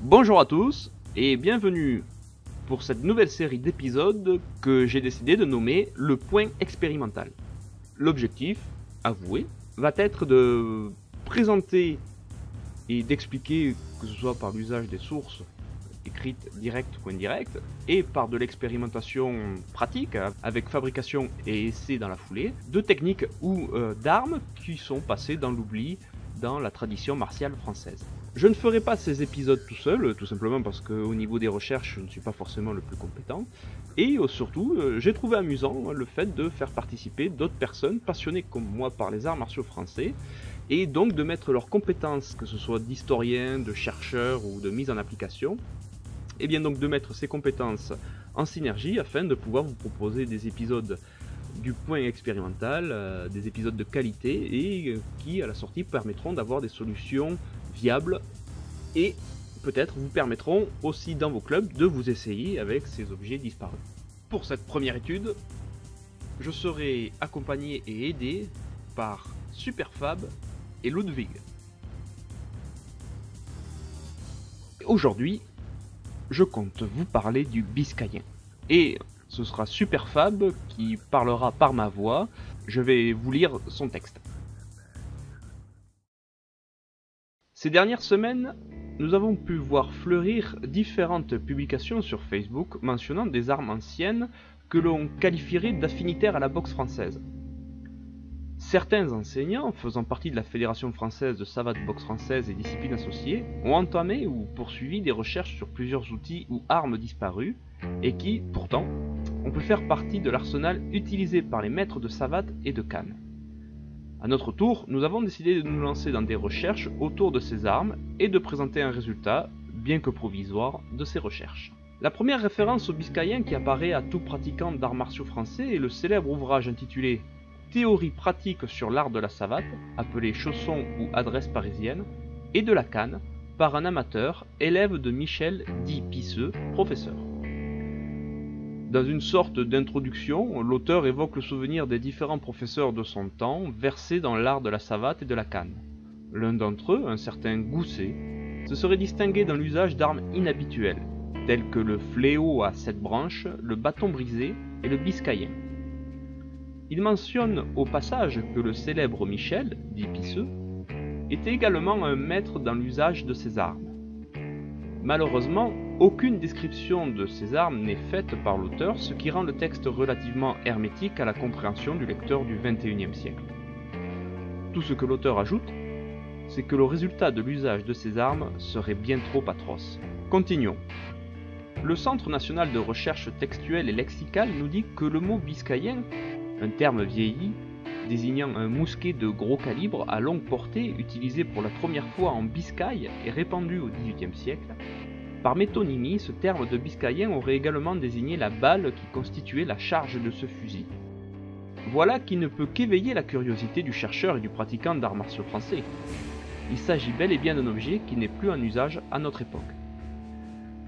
Bonjour à tous et bienvenue pour cette nouvelle série d'épisodes que j'ai décidé de nommer le point expérimental. L'objectif, avoué, va être de présenter et d'expliquer, que ce soit par l'usage des sources écrites directes ou indirectes, et par de l'expérimentation pratique avec fabrication et essai dans la foulée, de techniques ou d'armes qui sont passées dans l'oubli dans la tradition martiale française. Je ne ferai pas ces épisodes tout seul, tout simplement parce qu'au niveau des recherches, je ne suis pas forcément le plus compétent. Et surtout, j'ai trouvé amusant le fait de faire participer d'autres personnes passionnées comme moi par les arts martiaux français, et donc de mettre leurs compétences, que ce soit d'historien, de chercheur ou de mise en application, et bien donc de mettre ces compétences en synergie afin de pouvoir vous proposer des épisodes du point expérimental, des épisodes de qualité et qui à la sortie permettront d'avoir des solutions viables et peut-être vous permettront aussi dans vos clubs de vous essayer avec ces objets disparus. Pour cette première étude, je serai accompagné et aidé par Superfab et Ludwig. Aujourd'hui, je compte vous parler du biscayen. Et ce sera Superfab qui parlera par ma voix. Je vais vous lire son texte. Ces dernières semaines, nous avons pu voir fleurir différentes publications sur Facebook mentionnant des armes anciennes que l'on qualifierait d'affinitaires à la boxe française. Certains enseignants, faisant partie de la Fédération française de savate boxe française et disciplines associées, ont entamé ou poursuivi des recherches sur plusieurs outils ou armes disparus, et qui, pourtant, ont pu faire partie de l'arsenal utilisé par les maîtres de savate et de canne. A notre tour, nous avons décidé de nous lancer dans des recherches autour de ces armes et de présenter un résultat, bien que provisoire, de ces recherches. La première référence au biscayen qui apparaît à tout pratiquant d'arts martiaux français est le célèbre ouvrage intitulé Théorie pratique sur l'art de la savate, appelé Chausson ou Adresse parisienne, et de la canne, par un amateur, élève de Michel dit Pisseux, professeur. Dans une sorte d'introduction, l'auteur évoque le souvenir des différents professeurs de son temps versés dans l'art de la savate et de la canne. L'un d'entre eux, un certain Gousset, se serait distingué dans l'usage d'armes inhabituelles, telles que le fléau à 7 branches, le bâton brisé et le biscayen. Il mentionne au passage que le célèbre Michel, dit Pisseux, était également un maître dans l'usage de ces armes. Malheureusement, aucune description de ces armes n'est faite par l'auteur, ce qui rend le texte relativement hermétique à la compréhension du lecteur du XXIe siècle. Tout ce que l'auteur ajoute, c'est que le résultat de l'usage de ces armes serait bien trop atroce. Continuons. Le Centre national de recherche textuelle et lexicale nous dit que le mot biscayen, un terme vieilli, désignant un mousquet de gros calibre à longue portée utilisé pour la première fois en Biscaye et répandu au XVIIIe siècle. Par métonymie, ce terme de biscayen aurait également désigné la balle qui constituait la charge de ce fusil. Voilà qui ne peut qu'éveiller la curiosité du chercheur et du pratiquant d'arts martiaux français. Il s'agit bel et bien d'un objet qui n'est plus en usage à notre époque.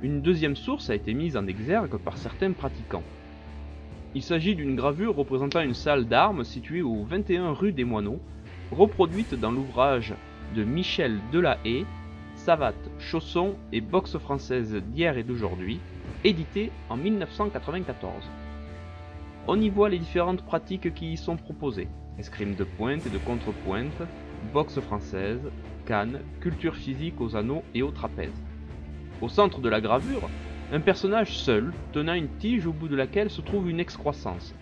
Une deuxième source a été mise en exergue par certains pratiquants. Il s'agit d'une gravure représentant une salle d'armes située au 21 rue des Moineaux, reproduite dans l'ouvrage de Michel Delahaye, Savate, Chausson et boxe française d'hier et d'aujourd'hui, édité en 1994. On y voit les différentes pratiques qui y sont proposées, escrime de pointe et de contre-pointe, boxe française, canne, culture physique aux anneaux et aux trapèzes. Au centre de la gravure, un personnage seul, tenant une tige au bout de laquelle se trouve une excroissance.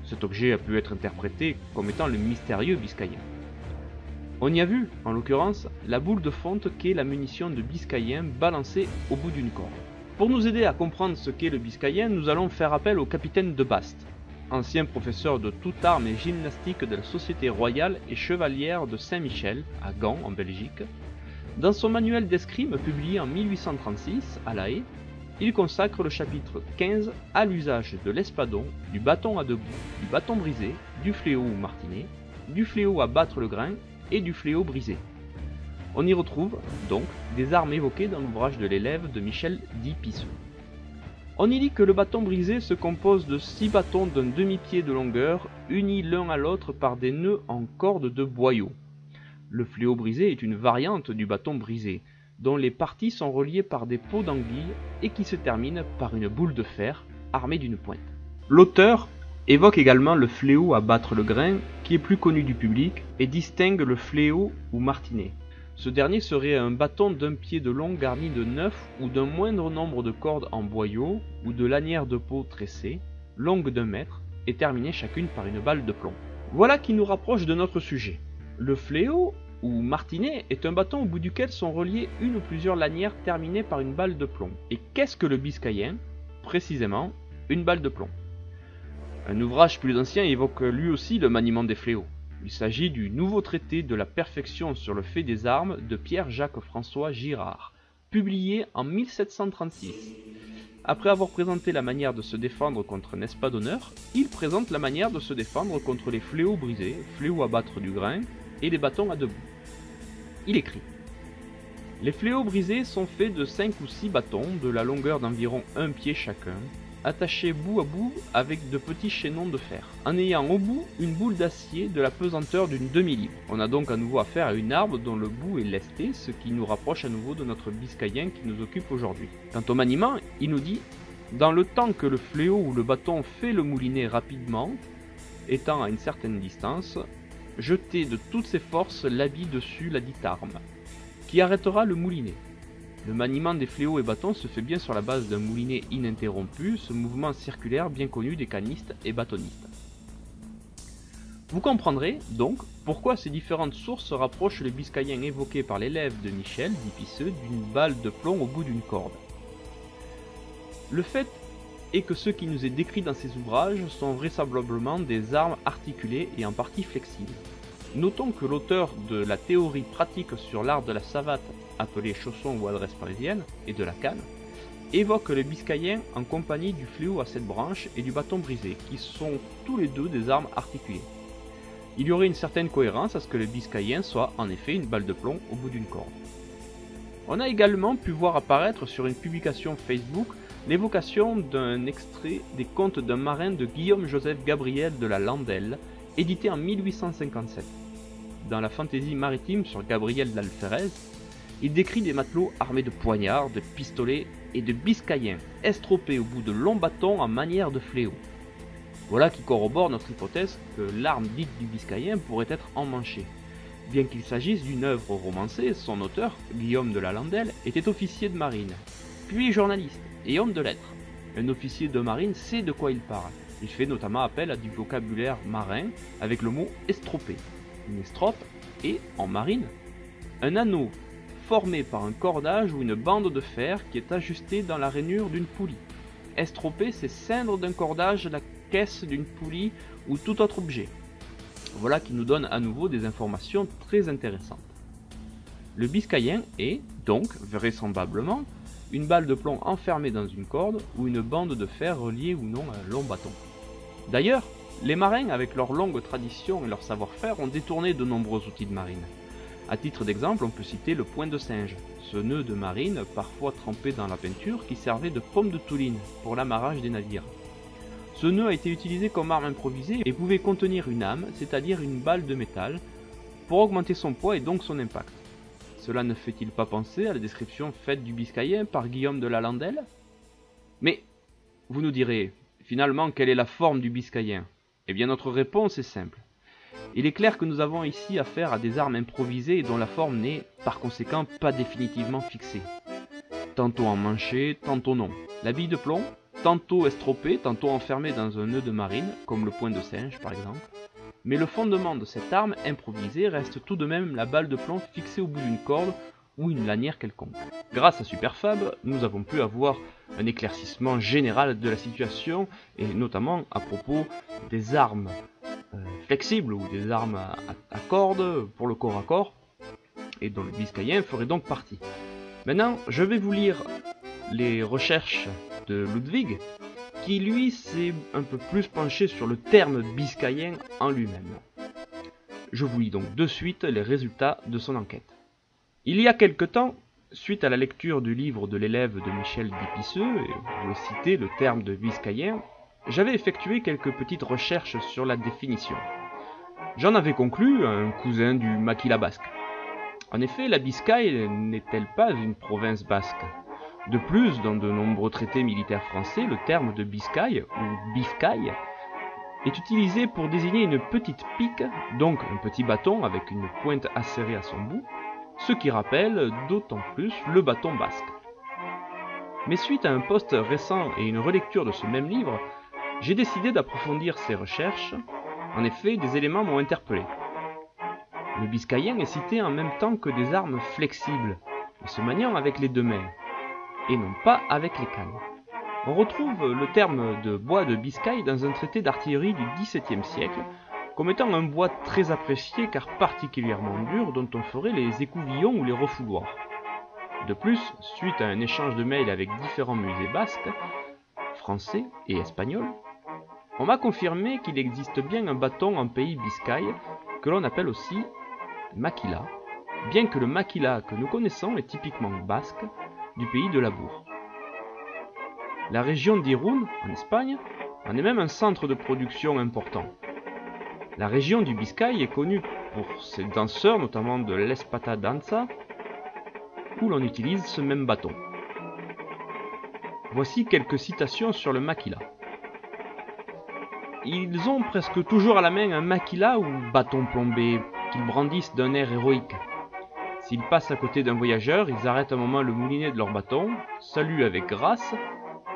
Cet objet a pu être interprété comme étant le mystérieux biscayen. On y a vu, en l'occurrence, la boule de fonte qu'est la munition de biscayen balancée au bout d'une corde. Pour nous aider à comprendre ce qu'est le biscayen, nous allons faire appel au capitaine de Bast, ancien professeur de toute arme et gymnastique de la Société royale et chevalière de Saint-Michel, à Gand, en Belgique. Dans son manuel d'escrime publié en 1836 à La Haye, il consacre le chapitre 15 à l'usage de l'espadon, du bâton à debout, du bâton brisé, du fléau ou martinet, du fléau à battre le grain et du fléau brisé. On y retrouve, donc, des armes évoquées dans l'ouvrage de l'élève de Michel dit Pisseux. On y lit que le bâton brisé se compose de 6 bâtons d'un demi-pied de longueur, unis l'un à l'autre par des nœuds en corde de boyau. Le fléau brisé est une variante du bâton brisé, dont les parties sont reliées par des peaux d'anguille et qui se terminent par une boule de fer armée d'une pointe. L'auteur évoque également le fléau à battre le grain, qui est plus connu du public, et distingue le fléau ou martinet. Ce dernier serait un bâton d'un pied de long garni de 9 ou d'un moindre nombre de cordes en boyau ou de lanières de peau tressées, longues d'1 mètre, et terminées chacune par une balle de plomb. Voilà qui nous rapproche de notre sujet. Le fléau ou martinet est un bâton au bout duquel sont reliées une ou plusieurs lanières terminées par une balle de plomb. Et qu'est-ce que le biscayen? Précisément, une balle de plomb. Un ouvrage plus ancien évoque lui aussi le maniement des fléaux. Il s'agit du Nouveau traité de la perfection sur le fait des armes de Pierre-Jacques-François Girard, publié en 1736. Après avoir présenté la manière de se défendre contre un espadonneur, il présente la manière de se défendre contre les fléaux brisés, fléaux à battre du grain et les bâtons à 2 bouts. Il écrit: les fléaux brisés sont faits de 5 ou 6 bâtons de la longueur d'environ 1 pied chacun, attachés bout à bout avec de petits chaînons de fer, en ayant au bout une boule d'acier de la pesanteur d'une demi-livre. On a donc à nouveau affaire à une arme dont le bout est lesté, ce qui nous rapproche à nouveau de notre biscayen qui nous occupe aujourd'hui. Quant au maniement, il nous dit: dans le temps que le fléau ou le bâton fait le moulinet rapidement, étant à une certaine distance, jetez de toutes ses forces l'habit dessus la dite arme, qui arrêtera le moulinet. Le maniement des fléaux et bâtons se fait bien sur la base d'un moulinet ininterrompu, ce mouvement circulaire bien connu des canistes et bâtonnistes. Vous comprendrez donc pourquoi ces différentes sources rapprochent le biscayen évoqué par l'élève de Michel, dit Pisseux, d'une balle de plomb au bout d'une corde. Le fait est que ce qui nous est décrit dans ces ouvrages sont vraisemblablement des armes articulées et en partie flexibles. Notons que l'auteur de la théorie pratique sur l'art de la savate, appelée chausson ou adresse parisienne, et de la canne, évoque le biscayen en compagnie du fléau à 7 branches et du bâton brisé, qui sont tous les deux des armes articulées. Il y aurait une certaine cohérence à ce que le biscayen soit en effet une balle de plomb au bout d'une corde. On a également pu voir apparaître sur une publication Facebook l'évocation d'un extrait des contes d'un marin de Guillaume-Joseph Gabriel de la Landelle, édité en 1857. Dans la fantaisie maritime sur Gabriel d'Alferez, il décrit des matelots armés de poignards, de pistolets et de biscayens, estropés au bout de longs bâtons en manière de fléau. Voilà qui corrobore notre hypothèse que l'arme dite du biscayen pourrait être emmanchée. Bien qu'il s'agisse d'une œuvre romancée, son auteur, Guillaume de la Landelle, était officier de marine, puis journaliste et homme de lettres. Un officier de marine sait de quoi il parle. Il fait notamment appel à du vocabulaire marin avec le mot estropé. Une estrope est, en marine, un anneau formé par un cordage ou une bande de fer qui est ajustée dans la rainure d'une poulie. Estroper, c'est ceindre d'un cordage la caisse d'une poulie ou tout autre objet. Voilà qui nous donne à nouveau des informations très intéressantes. Le biscayen est, donc, vraisemblablement, une balle de plomb enfermée dans une corde ou une bande de fer reliée ou non à un long bâton. D'ailleurs, les marins, avec leur longue tradition et leur savoir-faire, ont détourné de nombreux outils de marine. À titre d'exemple, on peut citer le point de singe, ce nœud de marine parfois trempé dans la peinture qui servait de pomme de touline pour l'amarrage des navires. Ce nœud a été utilisé comme arme improvisée et pouvait contenir une âme, c'est-à-dire une balle de métal, pour augmenter son poids et donc son impact. Cela ne fait-il pas penser à la description faite du biscayen par Guillaume de la Landelle? Mais, vous nous direz, finalement, quelle est la forme du biscayen? Eh bien, notre réponse est simple. Il est clair que nous avons ici affaire à des armes improvisées et dont la forme n'est, par conséquent, pas définitivement fixée. Tantôt emmanchée, tantôt non. La bille de plomb, tantôt estropée, tantôt enfermée dans un nœud de marine, comme le point de singe par exemple. Mais le fondement de cette arme improvisée reste tout de même la balle de plomb fixée au bout d'une corde ou une lanière quelconque. Grâce à Superfab, nous avons pu avoir un éclaircissement général de la situation, et notamment à propos des armes flexibles ou des armes à cordes pour le corps à corps, et dont le biscayen ferait donc partie. Maintenant, je vais vous lire les recherches de Ludwig, qui lui s'est un peu plus penché sur le terme biscayen en lui-même. Je vous lis donc de suite les résultats de son enquête. Il y a quelque temps, suite à la lecture du livre de l'élève de Michel Dipisseux, où est cité le terme de biscayen, j'avais effectué quelques petites recherches sur la définition. J'en avais conclu un cousin du maquila basque. En effet, la Biscaye n'est-elle pas une province basque? De plus, dans de nombreux traités militaires français, le terme de Biscaye, ou Biscaye, est utilisé pour désigner une petite pique, donc un petit bâton avec une pointe acérée à son bout, ce qui rappelle d'autant plus le bâton basque. Mais suite à un post récent et une relecture de ce même livre, j'ai décidé d'approfondir ces recherches. En effet, des éléments m'ont interpellé. Le biscayen est cité en même temps que des armes flexibles, et se maniant avec les deux mains, et non pas avec les cannes. On retrouve le terme de bois de Biscaye dans un traité d'artillerie du XVIIe siècle, comme étant un bois très apprécié car particulièrement dur dont on ferait les écouvillons ou les refouloirs. De plus, suite à un échange de mails avec différents musées basques, français et espagnols, on m'a confirmé qu'il existe bien un bâton en pays Biscaye que l'on appelle aussi maquila, bien que le maquila que nous connaissons est typiquement basque du pays de la Bourre. La région d'Irún, en Espagne, en est même un centre de production important. La région du Biscaye est connue pour ses danseurs, notamment de l'Espata Danza, où l'on utilise ce même bâton. Voici quelques citations sur le maquila. Ils ont presque toujours à la main un maquila ou bâton plombé qu'ils brandissent d'un air héroïque. S'ils passent à côté d'un voyageur, ils arrêtent un moment le moulinet de leur bâton, saluent avec grâce,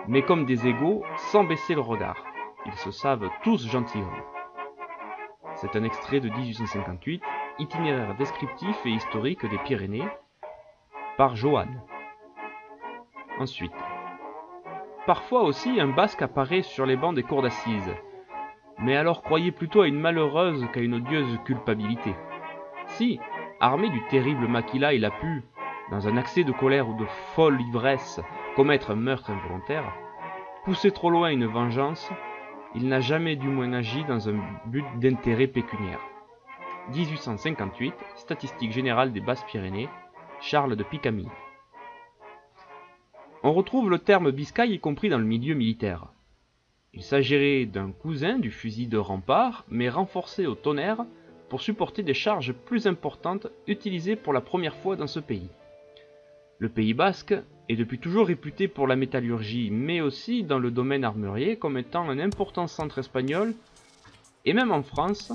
mais comme des égaux, sans baisser le regard. Ils se savent tous gentilshommes. C'est un extrait de 1858, itinéraire descriptif et historique des Pyrénées, par Joanne. Ensuite, parfois aussi un basque apparaît sur les bancs des cours d'assises, mais alors croyez plutôt à une malheureuse qu'à une odieuse culpabilité. Si, armé du terrible maquila, il a pu, dans un accès de colère ou de folle ivresse, commettre un meurtre involontaire, pousser trop loin une vengeance, il n'a jamais du moins agi dans un but d'intérêt pécuniaire. 1858, Statistique générale des Basses-Pyrénées, Charles de Picamille. On retrouve le terme Biscaye y compris dans le milieu militaire. Il s'agirait d'un cousin du fusil de rempart, mais renforcé au tonnerre pour supporter des charges plus importantes utilisées pour la première fois dans ce pays. Le Pays basque est depuis toujours réputé pour la métallurgie, mais aussi dans le domaine armurier comme étant un important centre espagnol, et même en France,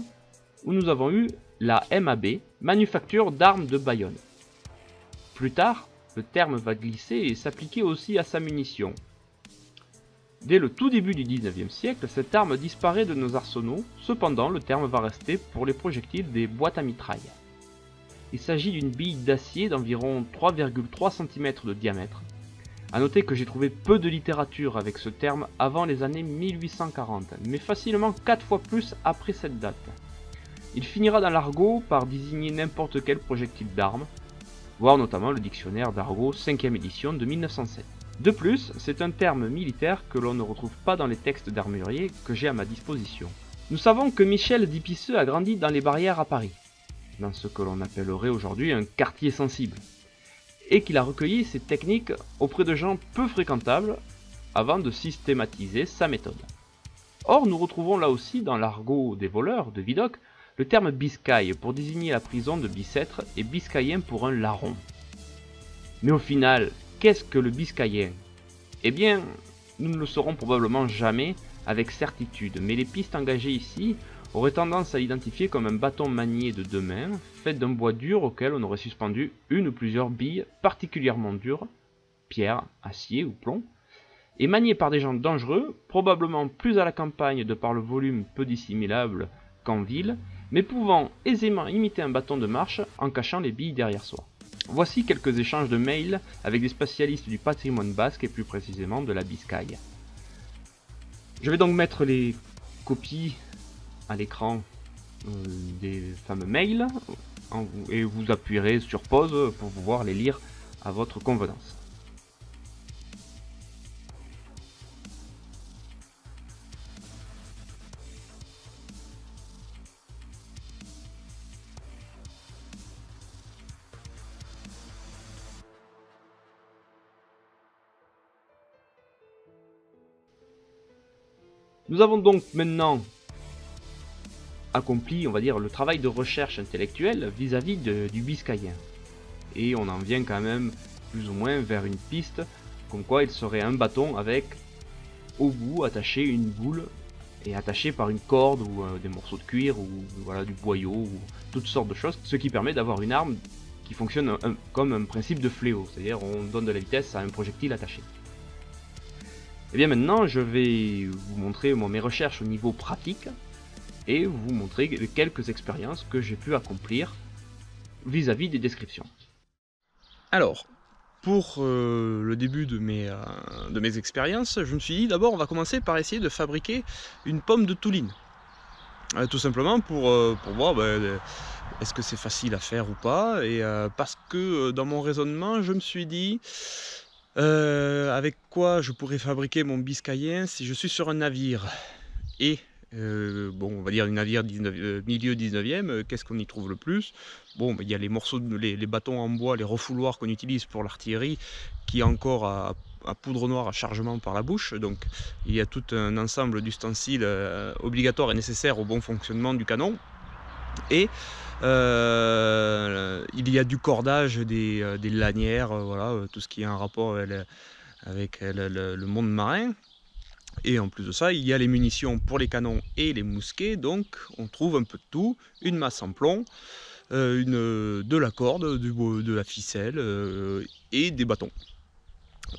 où nous avons eu la MAB, Manufacture d'armes de Bayonne. Plus tard, le terme va glisser et s'appliquer aussi à sa munition. Dès le tout début du XIXe siècle, cette arme disparaît de nos arsenaux, cependant le terme va rester pour les projectiles des boîtes à mitraille. Il s'agit d'une bille d'acier d'environ 3,3 cm de diamètre. A noter que j'ai trouvé peu de littérature avec ce terme avant les années 1840, mais facilement 4 fois plus après cette date. Il finira dans l'argot par désigner n'importe quel projectile d'arme, voire notamment le dictionnaire d'argot 5e édition de 1907. De plus, c'est un terme militaire que l'on ne retrouve pas dans les textes d'armurier que j'ai à ma disposition. Nous savons que Michel d'Ipisseux a grandi dans les barrières à Paris, dans ce que l'on appellerait aujourd'hui un quartier sensible, et qu'il a recueilli ses techniques auprès de gens peu fréquentables avant de systématiser sa méthode. Or, nous retrouvons là aussi dans l'argot des voleurs de Vidocq le terme Biscaye pour désigner la prison de Bicêtre et biscayen pour un larron. Mais au final, qu'est-ce que le biscayen? Eh bien, nous ne le saurons probablement jamais avec certitude, mais les pistes engagées ici auraient tendance à l'identifier comme un bâton manié de deux mains, fait d'un bois dur auquel on aurait suspendu une ou plusieurs billes particulièrement dures, pierre, acier ou plomb, et manié par des gens dangereux, probablement plus à la campagne de par le volume peu dissimulable qu'en ville, mais pouvant aisément imiter un bâton de marche en cachant les billes derrière soi. Voici quelques échanges de mails avec des spécialistes du patrimoine basque et plus précisément de la Biscaye. Je vais donc mettre les copies à l'écran des fameux mails et vous appuierez sur pause pour pouvoir les lire à votre convenance. Nous avons donc maintenant accompli, on va dire, le travail de recherche intellectuelle vis-à-vis du biscayen. et on en vient quand même plus ou moins vers une piste comme quoi il serait un bâton avec au bout attaché une boule et attaché par une corde ou des morceaux de cuir ou voilà, du boyau ou toutes sortes de choses, ce qui permet d'avoir une arme qui fonctionne comme un principe de fléau, c'est-à-dire on donne de la vitesse à un projectile attaché. Et bien maintenant je vais vous montrer mes recherches au niveau pratique et vous montrer quelques expériences que j'ai pu accomplir vis-à-vis des descriptions. Alors, pour le début de mes expériences, je me suis dit d'abord on va commencer par essayer de fabriquer une pomme de Touline. Tout simplement pour voir est-ce que c'est facile à faire ou pas, et parce que dans mon raisonnement je me suis dit avec quoi je pourrais fabriquer mon biscayen si je suis sur un navire et bon, on va dire un navire milieu 19e, qu'est-ce qu'on y trouve le plus? Bon, il y a les morceaux, les bâtons en bois, les refouloirs qu'on utilise pour l'artillerie, qui est encore à poudre noire à chargement par la bouche. Donc il y a tout un ensemble d'ustensiles obligatoires et nécessaires au bon fonctionnement du canon. Et il y a du cordage, des lanières, voilà, tout ce qui est en rapport avec le monde marin. Et en plus de ça, il y a les munitions pour les canons et les mousquets, donc on trouve un peu de tout, une masse en plomb, de la corde, de la ficelle et des bâtons.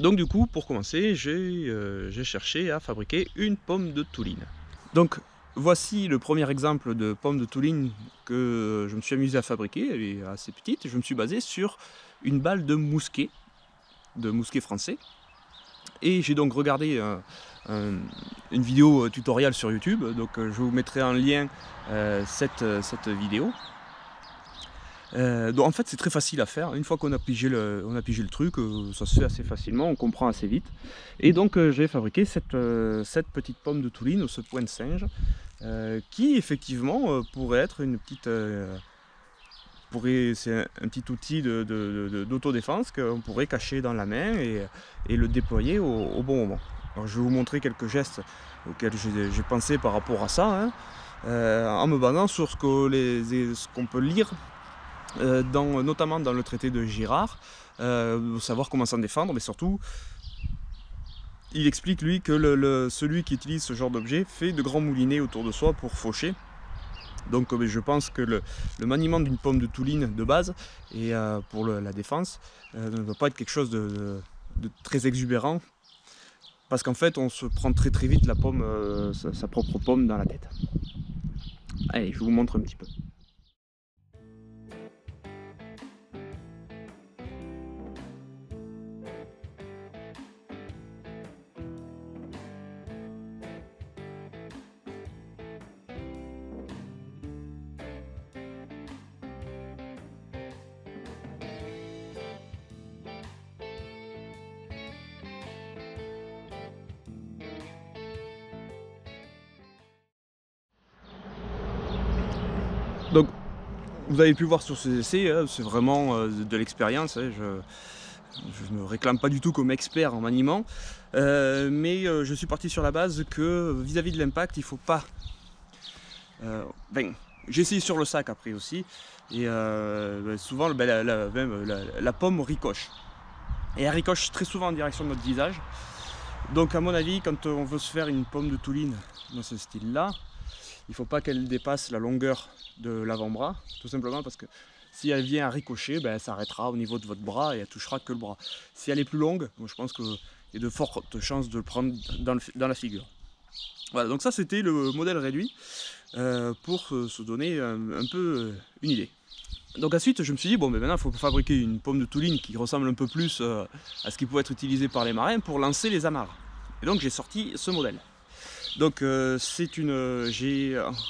Donc du coup, pour commencer, j'ai cherché à fabriquer une pomme de Touline. Donc voici le premier exemple de pomme de Touline que je me suis amusé à fabriquer, elle est assez petite. Je me suis basé sur une balle de mousquet français. Et j'ai donc regardé une vidéo tutoriel sur YouTube, donc je vous mettrai en lien cette vidéo. Donc en fait c'est très facile à faire, une fois qu'on a pigé le truc, ça se fait assez facilement, on comprend assez vite. Et donc j'ai fabriqué cette petite pomme de Touline, ou ce point de singe, qui effectivement pourrait être une petite... c'est un petit outil d'autodéfense qu'on pourrait cacher dans la main et le déployer au bon moment. Alors je vais vous montrer quelques gestes auxquels j'ai pensé par rapport à ça, hein, en me basant sur ce qu'on peut lire, notamment dans le traité de Girard, savoir comment s'en défendre, mais surtout il explique lui que celui qui utilise ce genre d'objet fait de grands moulinets autour de soi pour faucher. Donc je pense que le maniement d'une pomme de Touline de base et pour la défense ne doit pas être quelque chose de très exubérant, parce qu'en fait on se prend très vite la pomme, sa propre pomme dans la tête. Allez, je vous montre un petit peu. Donc vous avez pu voir sur ces essais, hein, c'est vraiment de l'expérience, hein, je ne me réclame pas du tout comme expert en maniement, mais je suis parti sur la base que vis-à-vis de l'impact, il ne faut pas... j'ai essayé sur le sac après aussi, et souvent la pomme ricoche. Et elle ricoche très souvent en direction de notre visage. Donc à mon avis, quand on veut se faire une pomme de Touline dans ce style-là, il ne faut pas qu'elle dépasse la longueur de l'avant-bras, tout simplement parce que si elle vient à ricocher, elle s'arrêtera au niveau de votre bras et elle touchera que le bras. Si elle est plus longue, moi je pense qu'il y a de fortes chances de le prendre dans la figure. Voilà, donc ça c'était le modèle réduit pour se donner un peu une idée. Donc ensuite je me suis dit, bon maintenant il faut fabriquer une pomme de Touline qui ressemble un peu plus à ce qui pouvait être utilisé par les marins pour lancer les amarres. Et donc j'ai sorti ce modèle. Donc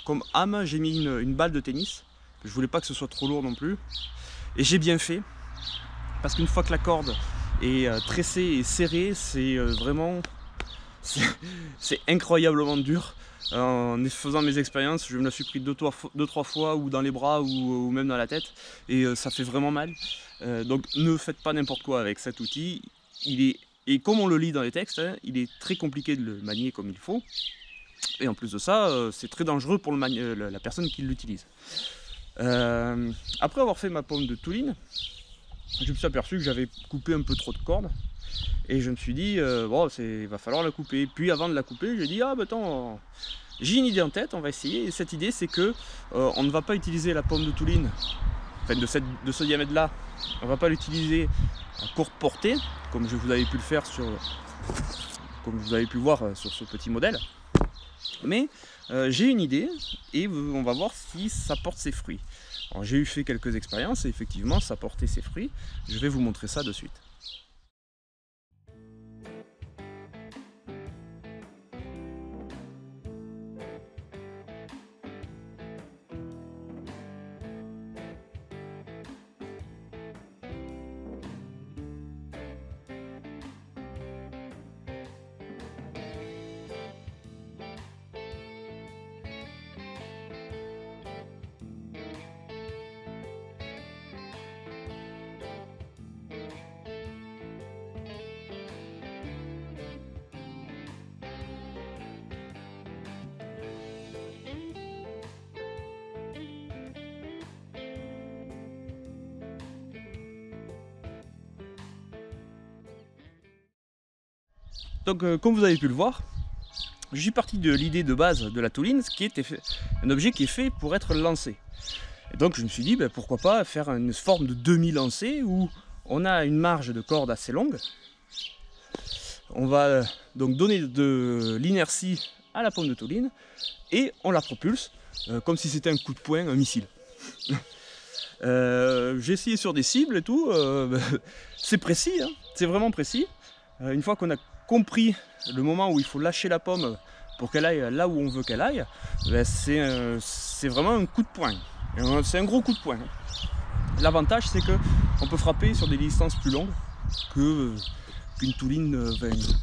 comme âme, j'ai mis une balle de tennis. Je voulais pas que ce soit trop lourd non plus. Et j'ai bien fait. Parce qu'une fois que la corde est tressée et serrée, c'est vraiment... C'est incroyablement dur. En faisant mes expériences, je me la suis pris deux, trois fois, ou dans les bras, ou même dans la tête. Et ça fait vraiment mal. Donc ne faites pas n'importe quoi avec cet outil. Et comme on le lit dans les textes, hein, il est très compliqué de le manier comme il faut. Et en plus de ça, c'est très dangereux pour la personne qui l'utilise. Après avoir fait ma pomme de Touline, je me suis aperçu que j'avais coupé un peu trop de corde. Et je me suis dit, bon, il va falloir la couper. Puis avant de la couper, j'ai dit, ah bah attends, j'ai une idée en tête, on va essayer. Et cette idée, c'est que on ne va pas utiliser la pomme de Touline, enfin de ce diamètre-là, on ne va pas l'utiliser à courte portée, comme vous avez pu le faire comme vous avez pu voir sur ce petit modèle. Mais j'ai une idée et on va voir si ça porte ses fruits. J'ai eu fait quelques expériences et effectivement ça portait ses fruits. Je vais vous montrer ça de suite. Donc comme vous avez pu le voir, je suis parti de l'idée de base de la Touline, qui est un objet qui est fait pour être lancé. Et donc je me suis dit, ben, pourquoi pas faire une forme de demi-lancé où on a une marge de corde assez longue. On va donc donner de l'inertie à la pomme de Touline et on la propulse comme si c'était un coup de poing, un missile. J'ai essayé sur des cibles et tout, c'est précis, hein, c'est vraiment précis. Une fois qu'on a compris le moment où il faut lâcher la pomme pour qu'elle aille là où on veut qu'elle aille, ben c'est vraiment un coup de poing. C'est un gros coup de poing. L'avantage, c'est qu'on peut frapper sur des distances plus longues qu'une Touline,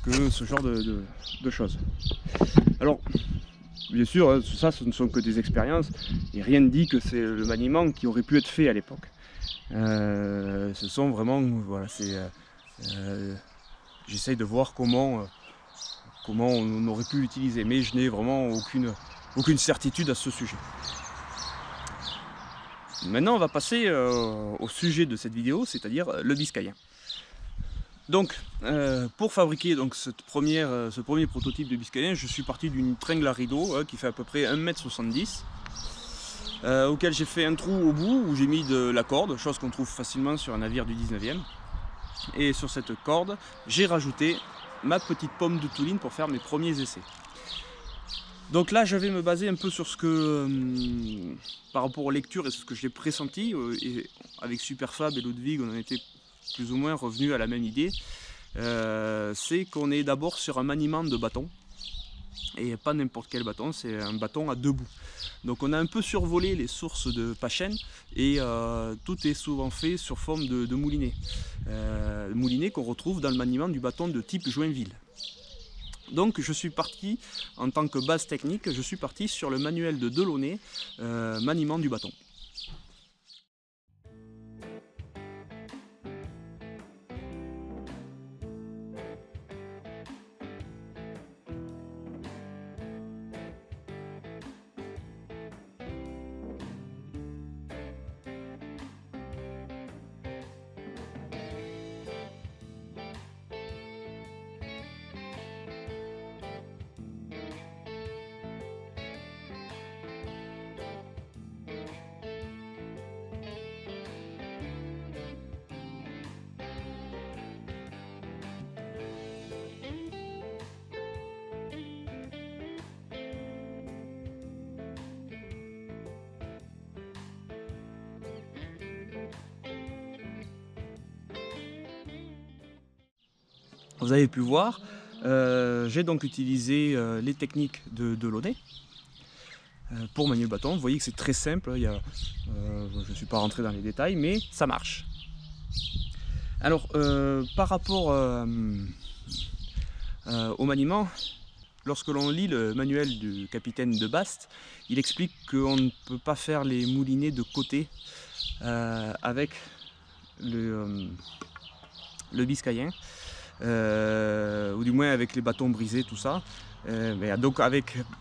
que ce genre de choses. Alors, bien sûr, ça, ce ne sont que des expériences et rien ne dit que c'est le maniement qui aurait pu être fait à l'époque. Ce sont vraiment, voilà, j'essaye de voir comment on aurait pu l'utiliser, mais je n'ai vraiment aucune certitude à ce sujet. Maintenant, on va passer au sujet de cette vidéo, c'est-à-dire le biscayen. Donc, pour fabriquer donc, ce premier prototype de biscayen, je suis parti d'une tringle à rideau qui fait à peu près 1,70 m, auquel j'ai fait un trou au bout où j'ai mis de la corde, chose qu'on trouve facilement sur un navire du 19e. Et sur cette corde, j'ai rajouté ma petite pomme de Touline pour faire mes premiers essais. Donc là, je vais me baser un peu sur ce que, par rapport aux lectures et ce que j'ai pressenti, et avec Superfab et Ludwig, on en était plus ou moins revenus à la même idée. C'est qu'on est d'abord sur un maniement de bâton, et pas n'importe quel bâton, c'est un bâton à deux bouts. Donc on a un peu survolé les sources de Pachène et tout est souvent fait sur forme de moulinet. Moulinet qu'on retrouve dans le maniement du bâton de type Joinville. Donc je suis parti, en tant que base technique, je suis parti sur le manuel de Delaunay, maniement du bâton. Vous avez pu voir, j'ai donc utilisé les techniques de Delaunay pour manier le bâton. Vous voyez que c'est très simple, je ne suis pas rentré dans les détails, mais ça marche. Alors, par rapport au maniement, lorsque l'on lit le manuel du capitaine de Bast, il explique qu'on ne peut pas faire les moulinets de côté avec le biscayen. ou du moins avec les bâtons brisés, tout ça. Mais donc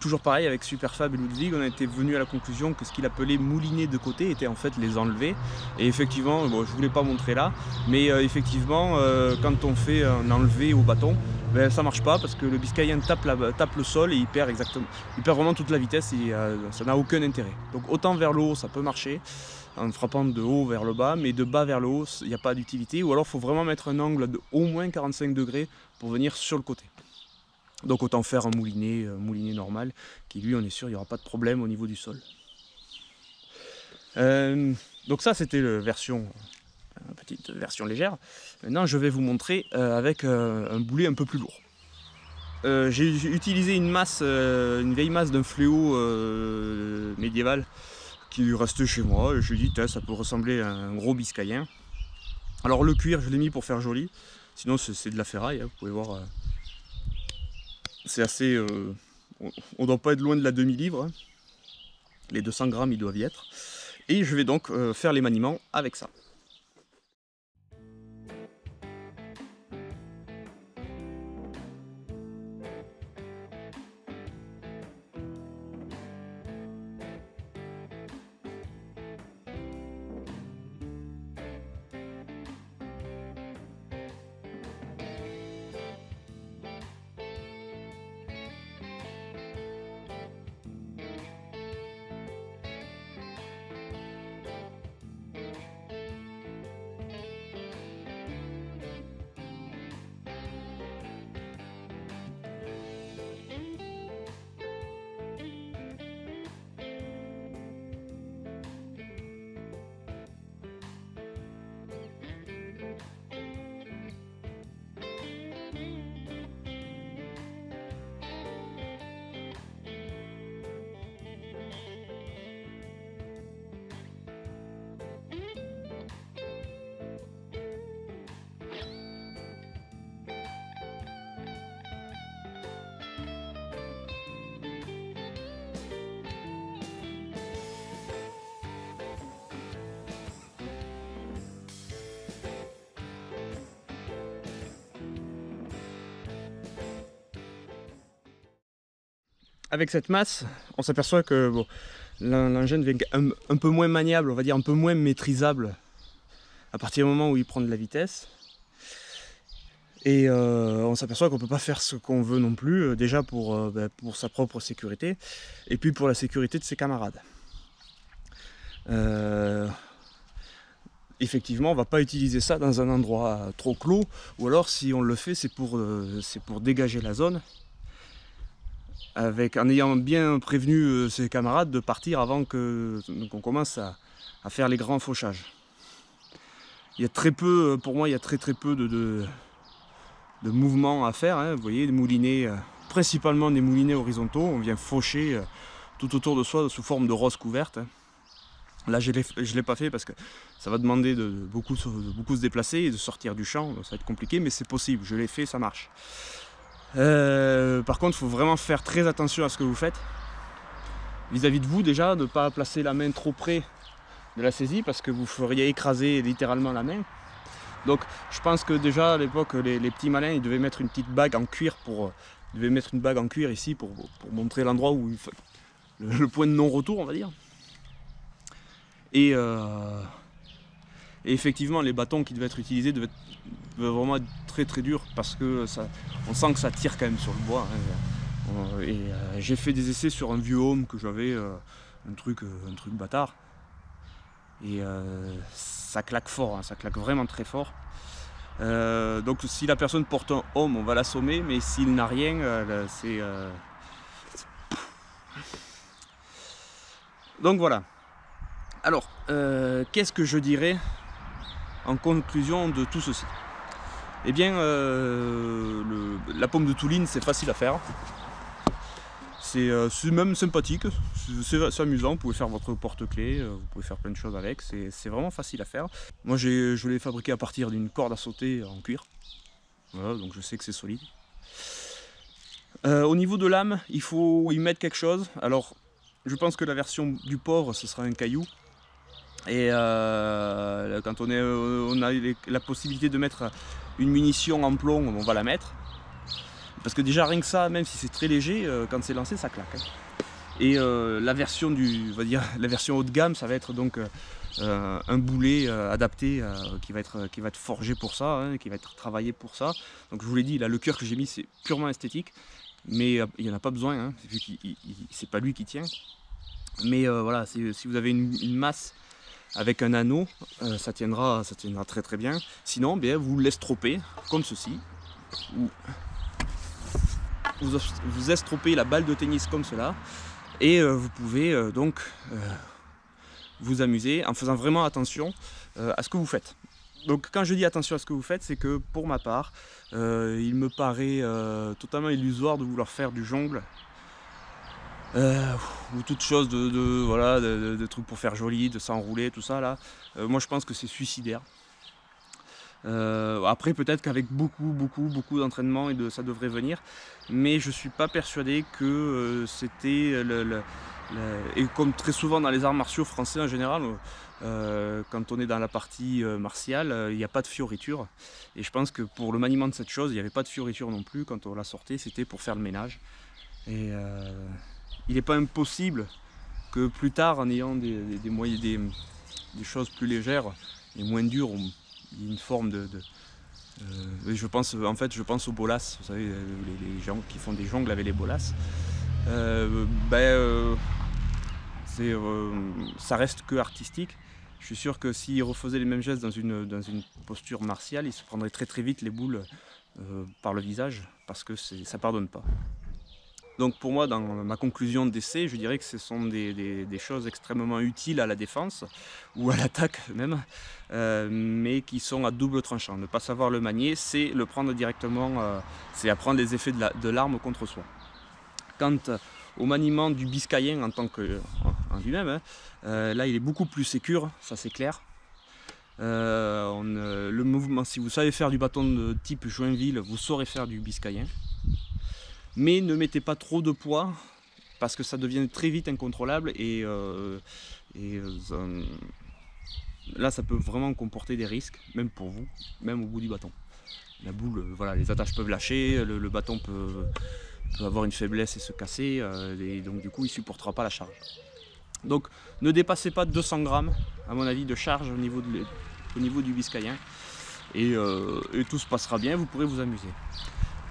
toujours pareil, avec Superfab et Ludwig, on a été venu à la conclusion que ce qu'il appelait mouliner de côté était en fait les enlever. Et effectivement, bon, je ne voulais pas montrer là, mais effectivement, quand on fait un enlevé au bâton, ben, ça marche pas parce que le Biscayen tape le sol et il perd vraiment toute la vitesse et ça n'a aucun intérêt. Donc autant vers le haut ça peut marcher, en frappant de haut vers le bas, mais de bas vers le haut, il n'y a pas d'utilité, ou alors il faut vraiment mettre un angle de au moins 45 degrés pour venir sur le côté. Donc autant faire un moulinet normal, qui lui, on est sûr, il n'y aura pas de problème au niveau du sol. Donc ça, c'était une petite version légère. Maintenant, je vais vous montrer avec un boulet un peu plus lourd. J'ai utilisé une vieille masse d'un fléau médiéval qui restait chez moi. Et je me suis dit, ça peut ressembler à un gros Biscayen. Alors le cuir, je l'ai mis pour faire joli. Sinon, c'est de la ferraille, hein, vous pouvez voir. C'est assez... on ne doit pas être loin de la demi-livre. Hein. Les 200 grammes, ils doivent y être. Et je vais donc faire les maniements avec ça. Avec cette masse, on s'aperçoit que bon, l'engin devient un peu moins maniable, on va dire un peu moins maîtrisable à partir du moment où il prend de la vitesse. Et on s'aperçoit qu'on ne peut pas faire ce qu'on veut non plus, déjà pour sa propre sécurité, et puis pour la sécurité de ses camarades. Effectivement, on ne va pas utiliser ça dans un endroit trop clos, ou alors si on le fait, c'est pour dégager la zone, en ayant bien prévenu ses camarades de partir avant qu'on commence à faire les grands fauchages. Il y a très peu, pour moi, il y a très peu de mouvements à faire, hein. Vous voyez, des moulinets, principalement des moulinets horizontaux, on vient faucher tout autour de soi sous forme de rose couverte. Là, je ne l'ai pas fait parce que ça va demander de beaucoup se déplacer et de sortir du champ, donc ça va être compliqué, mais c'est possible, je l'ai fait, ça marche. Par contre, il faut vraiment faire très attention à ce que vous faites vis-à-vis de vous déjà, de ne pas placer la main trop près de la saisie parce que vous feriez écraser littéralement la main. Donc je pense que déjà à l'époque les petits malins ils devaient mettre une petite bague en cuir ici pour montrer l'endroit où le point de non-retour, on va dire. Et effectivement les bâtons qui devaient être utilisés devaient vraiment être très durs parce que on sent que ça tire quand même sur le bois, hein. J'ai fait des essais sur un vieux home que j'avais, un truc bâtard, et ça claque fort, hein, ça claque vraiment très fort. Donc si la personne porte un home, on va l'assommer, mais s'il n'a rien, donc voilà. Alors, qu'est-ce que je dirais en conclusion de tout ceci? Eh bien, la pomme de Touline, c'est facile à faire. C'est même sympathique, c'est amusant, vous pouvez faire votre porte-clés, vous pouvez faire plein de choses avec, c'est vraiment facile à faire. Moi, je l'ai fabriqué à partir d'une corde à sauter en cuir. Voilà, donc je sais que c'est solide. Au niveau de l'âme, il faut y mettre quelque chose. Alors, je pense que la version du pauvre, ce sera un caillou. Et quand on a la possibilité de mettre une munition en plomb, on va la mettre. Parce que déjà rien que ça, même si c'est très léger, quand c'est lancé, ça claque. Hein. Et la version on va dire, la version haut de gamme, ça va être donc un boulet adapté qui va être forgé pour ça, hein, qui va être travaillé pour ça. Donc je vous l'ai dit, là le cœur que j'ai mis c'est purement esthétique, mais il n'y en a pas besoin, hein, vu que c'est pas lui qui tient. Mais voilà, si vous avez une masse avec un anneau, ça tiendra très très bien. Sinon, bien, vous l'estropez comme ceci. Vous estropez la balle de tennis comme cela. Et vous pouvez donc vous amuser en faisant vraiment attention à ce que vous faites. Donc quand je dis attention à ce que vous faites, c'est que pour ma part, il me paraît totalement illusoire de vouloir faire du jongle ou toute chose de trucs pour faire joli, de s'enrouler, tout ça là. Moi je pense que c'est suicidaire. Après peut-être qu'avec beaucoup d'entraînement ça devrait venir, mais je suis pas persuadé que c'était et comme très souvent dans les arts martiaux français en général, quand on est dans la partie martiale, il n'y a pas de fioritures, et je pense que pour le maniement de cette chose il n'y avait pas de fioritures non plus. Quand on la sortait, c'était pour faire le ménage, et il n'est pas impossible que plus tard, en ayant des choses plus légères et moins dures, il y a une forme je pense aux bolas, vous savez, les gens qui font des jongles avec les bolas. Ça reste que artistique. Je suis sûr que s'ils refaisaient les mêmes gestes dans une posture martiale, ils se prendraient très vite les boules par le visage, parce que ça pardonne pas. Donc pour moi, dans ma conclusion d'essai, je dirais que ce sont des choses extrêmement utiles à la défense, ou à l'attaque même, mais qui sont à double tranchant. Ne pas savoir le manier, c'est le prendre directement, c'est apprendre les effets de l'arme contre soi. Quant au maniement du biscayen en lui-même, hein, là il est beaucoup plus sécure, ça c'est clair. Le mouvement, si vous savez faire du bâton de type Joinville, vous saurez faire du biscayen. Mais ne mettez pas trop de poids, parce que ça devient très vite incontrôlable, et là ça peut vraiment comporter des risques, même pour vous, même au bout du bâton. La boule, voilà, les attaches peuvent lâcher, le bâton peut avoir une faiblesse et se casser, et donc du coup il ne supportera pas la charge. Donc ne dépassez pas 200 grammes à mon avis de charge au niveau du biscayen, et tout se passera bien, vous pourrez vous amuser.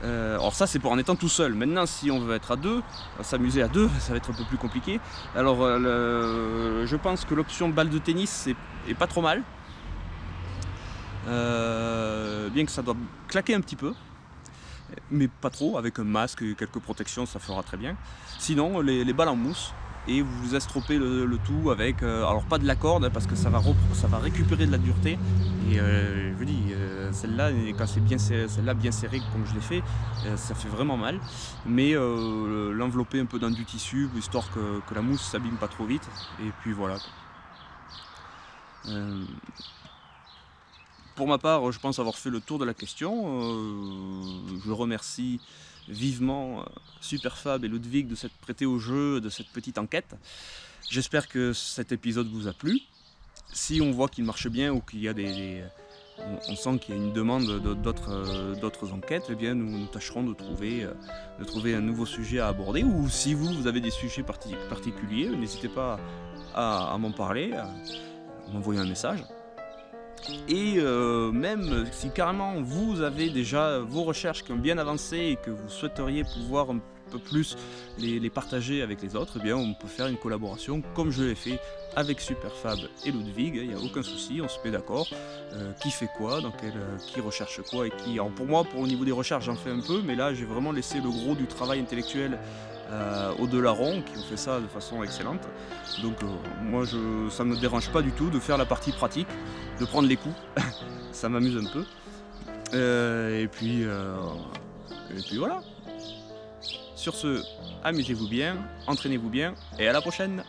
Alors ça c'est pour en étant tout seul. Maintenant si on veut être à deux, s'amuser à deux, ça va être un peu plus compliqué. Alors je pense que l'option balle de tennis est pas trop mal, bien que ça doit claquer un petit peu, mais pas trop. Avec un masque et quelques protections ça fera très bien. Sinon les balles en mousse, et vous estropez le tout avec, alors pas de la corde, parce que ça va récupérer de la dureté, et je vous dis, celle-là, quand c'est bien serré comme je l'ai fait, ça fait vraiment mal, mais l'envelopper un peu dans du tissu, histoire que la mousse s'abîme pas trop vite, et puis voilà. Pour ma part, je pense avoir fait le tour de la question. Je remercie vivement Superfab et Ludwig de s'être prêtés au jeu de cette petite enquête. J'espère que cet épisode vous a plu. Si on voit qu'il marche bien, ou qu'il y a on sent qu'il y a une demande d'autres enquêtes, eh bien nous tâcherons de trouver un nouveau sujet à aborder. Ou si vous avez des sujets particuliers, n'hésitez pas à m'en parler, à m'envoyer un message. Et même si carrément vous avez déjà vos recherches qui ont bien avancé et que vous souhaiteriez pouvoir un peu plus les partager avec les autres, eh bien on peut faire une collaboration comme je l'ai fait avec Superfab et Ludwig. Il n'y a aucun souci, on se met d'accord, qui fait quoi, qui recherche quoi et qui. Alors pour moi, pour le niveau des recherches, j'en fais un peu, mais là j'ai vraiment laissé le gros du travail intellectuel aux Delarron, qui ont fait ça de façon excellente. Donc moi ça ne me dérange pas du tout de faire la partie pratique, de prendre les coups, ça m'amuse un peu. Et puis voilà. Sur ce, amusez-vous bien, entraînez-vous bien, et à la prochaine!